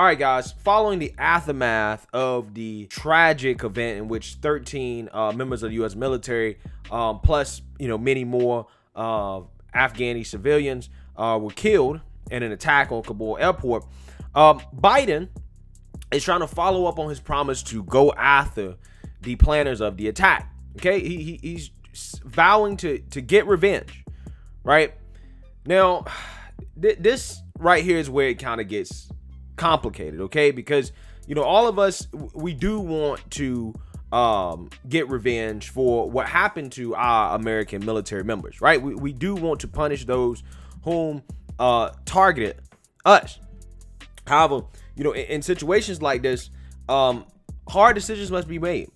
All right, guys, following the aftermath of the tragic event in which 13 members of the U.S. military, plus, many more Afghani civilians were killed in an attack on Kabul airport, Biden is trying to follow up on his promise to go after the planners of the attack. Okay, he's vowing to get revenge, right? Now, this right here is where it kind of gets complicated, okay? Because all of us, we do want to get revenge for what happened to our American military members, right? We do want to punish those whom targeted us. However, in situations like this, hard decisions must be made,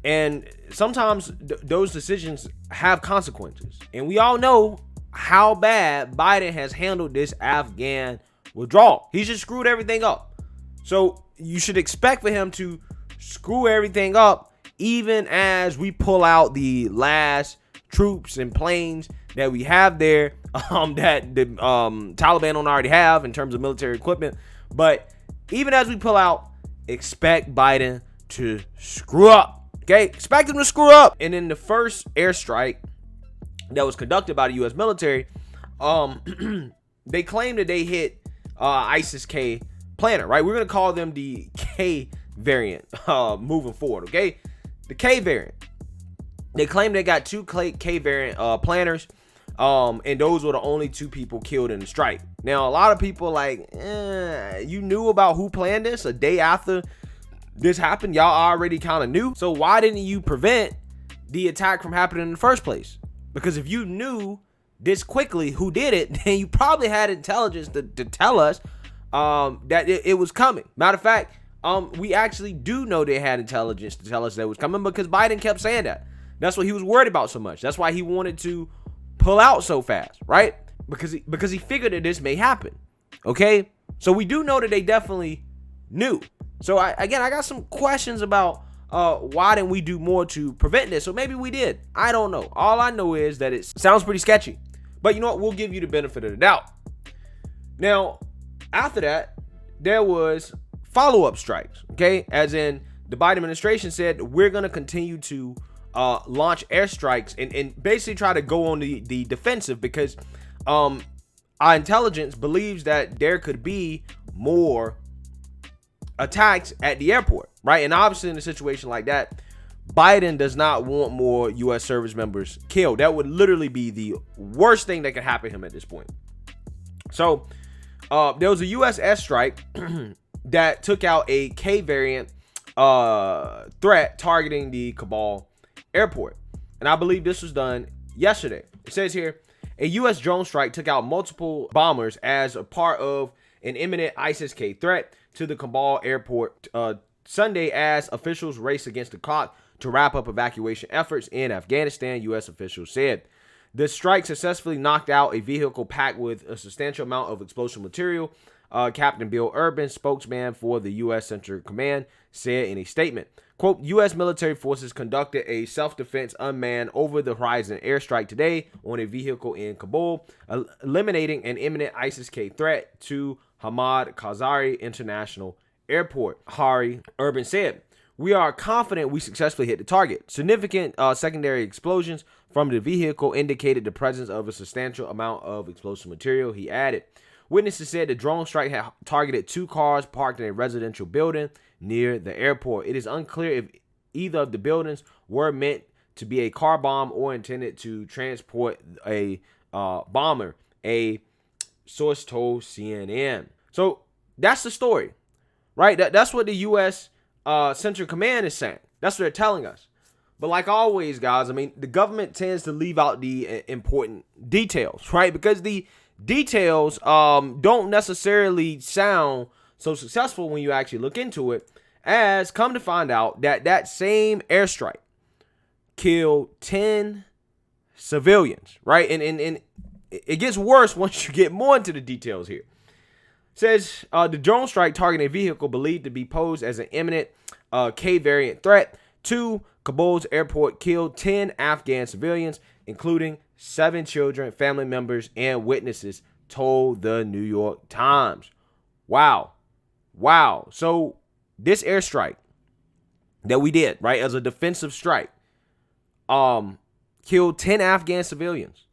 and sometimes those decisions have consequences, and we all know how bad Biden has handled this Afghan withdrawal. He's just screwed everything up. So you should expect for him to screw everything up, even as we pull out the last troops and planes that we have there, that the Taliban don't already have in terms of military equipment. But even as we pull out, expect Biden to screw up. Okay, expect him to screw up. And in the first airstrike that was conducted by the U.S. military, they claimed that they hit ISIS-K planner, right? We're going to call them the K variant moving forward, okay? The K variant. They claim they got two K variant planners, and those were the only two people killed in the strike. Now, a lot of people you knew about who planned this a day after this happened. Y'all already kind of knew. So why didn't you prevent the attack from happening in the first place? Because if you knew this quickly who did it, then you probably had intelligence to tell us that it was coming. Matter of fact, we actually do know they had intelligence to tell us that it was coming, because Biden kept saying that. That's what he was worried about so much. That's why he wanted to pull out so fast, right? Because he figured that this may happen. Okay, so we do know that they definitely knew. So I got some questions about why didn't we do more to prevent this? So maybe we did. I don't know. All I know is that it sounds pretty sketchy. But you know what? We'll give you the benefit of the doubt. Now, after that, there was follow-up strikes, okay? As in, the Biden administration said, we're going to continue to launch airstrikes and basically try to go on the defensive, because our intelligence believes that there could be more attacks at the airport, right? And obviously in a situation like that, Biden does not want more U.S. service members killed. That would literally be the worst thing that could happen to him at this point. So there was a U.S. airstrike that took out a K variant threat targeting the Kabul airport. And I believe this was done yesterday. It says here, a U.S. drone strike took out multiple bombers as a part of an imminent ISIS-K threat to the Kabul airport Sunday, as officials race against the clock to wrap up evacuation efforts in Afghanistan, U.S. officials said. The strike successfully knocked out a vehicle packed with a substantial amount of explosive material, Captain Bill Urban, spokesman for the U.S. Central Command, said in a statement. Quote, U.S. military forces conducted a self-defense unmanned over-the-horizon airstrike today on a vehicle in Kabul, eliminating an imminent ISIS-K threat to Hamad Karzai International Airport, Hari Urban said. We are confident we successfully hit the target. Significant secondary explosions from the vehicle indicated the presence of a substantial amount of explosive material, he added. Witnesses said the drone strike had targeted two cars parked in a residential building near the airport. It is unclear if either of the buildings were meant to be a car bomb or intended to transport a bomber, a source told CNN. So that's the story, right? That's what the U.S. Central Command is saying. That's what they're telling us. But like always, guys, I mean, the government tends to leave out the important details, right? Because the details don't necessarily sound so successful when you actually look into it, as come to find out that same airstrike killed 10 civilians, right? And it gets worse once you get more into the details here. It says the drone strike targeting a vehicle believed to be posed as an imminent K variant threat to Kabul's airport killed 10 Afghan civilians, including 7 children, family members, and witnesses, told the New York Times. Wow. Wow. So this airstrike that we did, right, as a defensive strike, killed 10 Afghan civilians,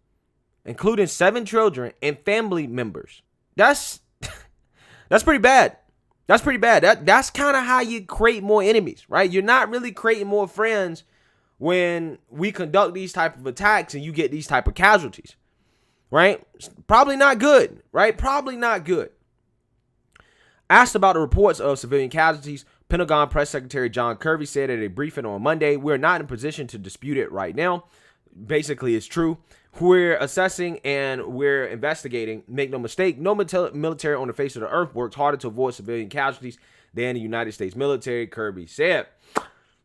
including 7 children and family members. That's pretty bad. That's pretty bad. That's kind of how you create more enemies, right? You're not really creating more friends when we conduct these type of attacks and you get these type of casualties, right? Probably not good, right? Probably not good. Asked about the reports of civilian casualties, Pentagon Press Secretary John Kirby said at a briefing on Monday, "We're not in a position to dispute it right now." Basically, it's true. We're assessing and we're investigating. Make no mistake, no military on the face of the earth works harder to avoid civilian casualties than the United States military, Kirby said.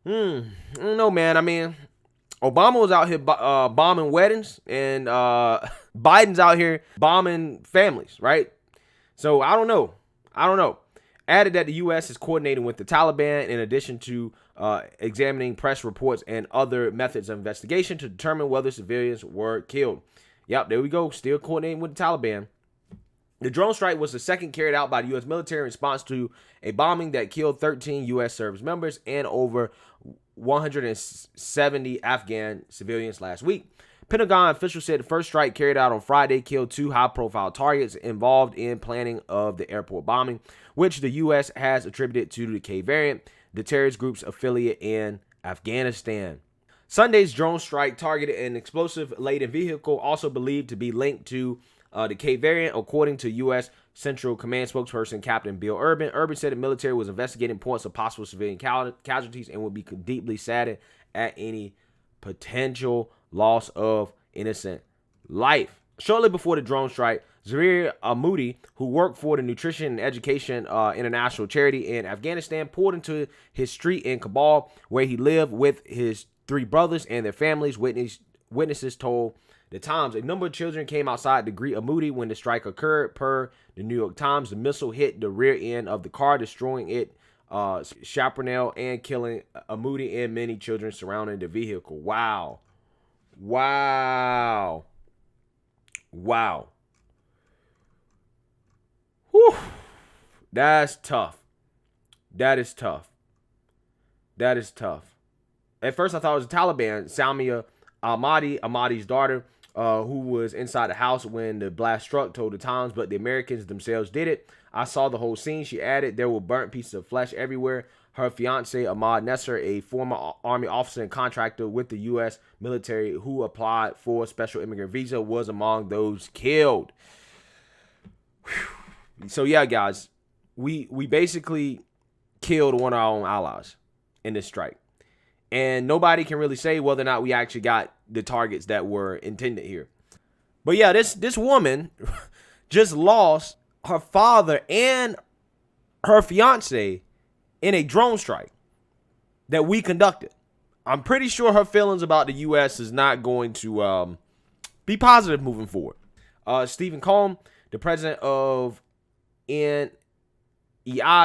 I don't know, man. I mean, Obama was out here bombing weddings, and Biden's out here bombing families, right? So I don't know. Added that the U.S. is coordinating with the Taliban in addition to examining press reports and other methods of investigation to determine whether civilians were killed. Yep, there we go. Still coordinating with the Taliban. The drone strike was the second carried out by the U.S. military in response to a bombing that killed 13 U.S. service members and over 170 Afghan civilians last week. Pentagon officials said the first strike carried out on Friday killed 2 high-profile targets involved in planning of the airport bombing, which the U.S. has attributed to the K variant, the terrorist group's affiliate in Afghanistan. Sunday's drone strike targeted an explosive-laden vehicle also believed to be linked to the K variant, according to U.S. Central Command spokesperson Captain Bill Urban. Urban said the military was investigating points of possible civilian casualties and would be deeply saddened at any potential loss of innocent life. Shortly before the drone strike, Zahir Moody, who worked for the Nutrition and Education International charity in Afghanistan, pulled into his street in Kabul, where he lived with his 3 brothers and their families. Witnesses told the Times a number of children came outside to greet Moody when the strike occurred. Per the New York Times, the missile hit the rear end of the car, destroying it, chaparral, and killing Moody and many children surrounding the vehicle. Wow. Whew. That's tough. That is tough. At first, I thought it was the Taliban. Samia Ahmadi's daughter, who was inside the house when the blast struck, told the Times, but the Americans themselves did it. I saw the whole scene, she added. There were burnt pieces of flesh everywhere. Her fiance, Ahmad Nesser, a former Army officer and contractor with the U.S. military who applied for a special immigrant visa, was among those killed. Whew. So, yeah, guys, we basically killed one of our own allies in this strike. And nobody can really say whether or not we actually got the targets that were intended here. But, yeah, this woman just lost her father and her fiance in a drone strike that we conducted. I'm pretty sure her feelings about the U.S. is not going to be positive moving forward. Stephen Cohn, the president of NEI,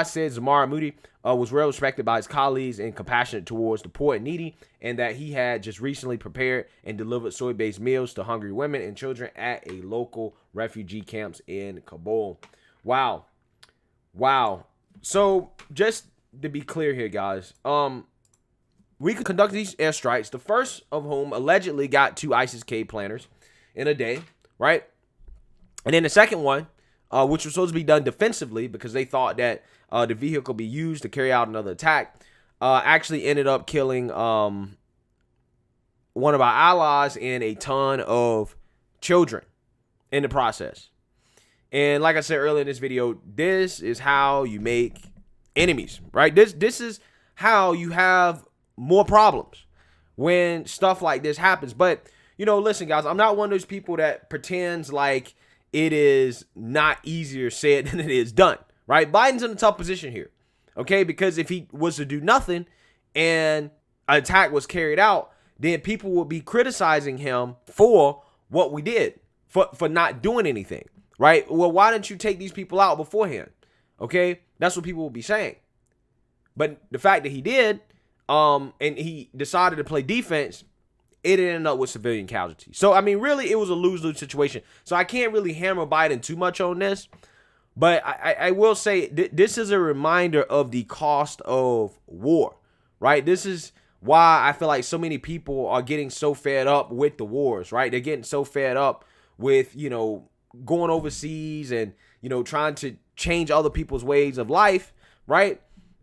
said Zahir Moody was well respected by his colleagues and compassionate towards the poor and needy, and that he had just recently prepared and delivered soy-based meals to hungry women and children at a local refugee camps in Kabul. Wow. So just to be clear here, guys, we could conduct these airstrikes, the first of whom allegedly got 2 ISIS-K planners in a day, right? And then the second one, which was supposed to be done defensively because they thought that the vehicle be used to carry out another attack, actually ended up killing one of our allies and a ton of children in the process. And like I said earlier in this video, this is how you make enemies, right? This is how you have more problems when stuff like this happens. But, you know, listen, guys, I'm not one of those people that pretends like it is not easier said than it is done, right? Biden's in a tough position here, okay? Because if he was to do nothing and an attack was carried out, then people would be criticizing him for what we did, for not doing anything, right? Well, why didn't you take these people out beforehand? Okay, that's what people will be saying. But the fact that he did, and he decided to play defense, it ended up with civilian casualties. So, I mean, really, it was a lose-lose situation. So I can't really hammer Biden too much on this. But I will say this is a reminder of the cost of war, right? This is why I feel like so many people are getting so fed up with the wars, right? They're getting so fed up with, going overseas and, trying to change other people's ways of life, right?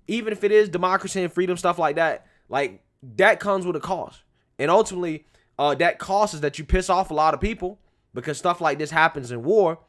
Even if it is democracy and freedom, stuff like that comes with a cost. And ultimately, that cost is that you piss off a lot of people because stuff like this happens in war.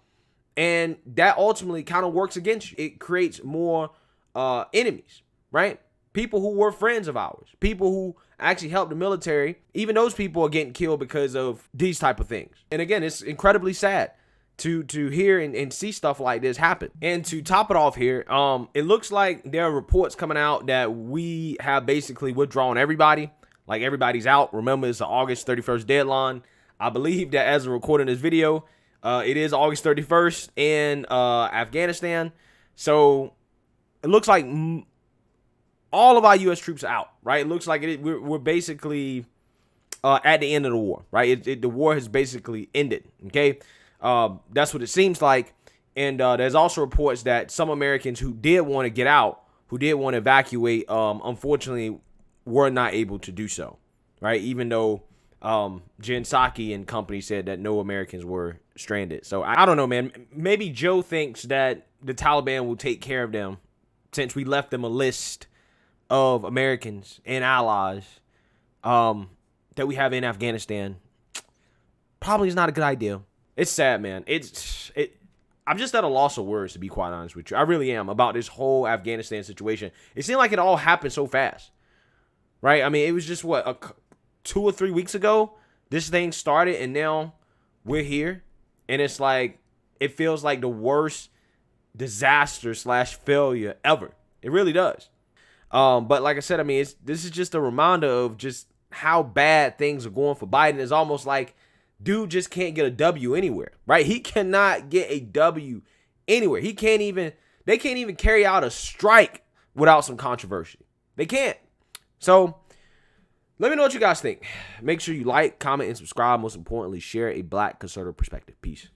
And that ultimately kind of works against you. It creates more enemies, right? People who were friends of ours, people who actually helped the military, even those people are getting killed because of these type of things. And again, it's incredibly sad to hear and see stuff like this happen. And to top it off here, it looks like there are reports coming out that we have basically withdrawn everybody. Like everybody's out. Remember, it's the August 31st deadline. I believe that as of recording this video, it is August 31st in Afghanistan. So it looks like all of our U.S. troops are out, right? It looks like we're basically at the end of the war, right? The war has basically ended, okay? That's what it seems like. And there's also reports that some Americans who did want to get out, who did want to evacuate, unfortunately were not able to do so, right? Even though Jen Psaki and company said that no Americans were stranded. So I don't know, man. Maybe Joe thinks that the Taliban will take care of them since we left them a list of Americans and allies that we have in Afghanistan. Probably is not a good idea. It's sad, man. I'm just at a loss of words, to be quite honest with you. I really am about this whole Afghanistan situation. It seemed like it all happened so fast, right? I mean, it was just 2 or 3 weeks ago this thing started, and now we're here, and it's like it feels like the worst disaster / failure ever. It really does. But like I said, I mean, this is just a reminder of just how bad things are going for Biden. It's almost like dude just can't get a W anywhere, right? He cannot get a W anywhere. They can't even carry out a strike without some controversy. They can't. So let me know what you guys think. Make sure you like, comment, and subscribe. Most importantly, share a Black conservative perspective. Peace.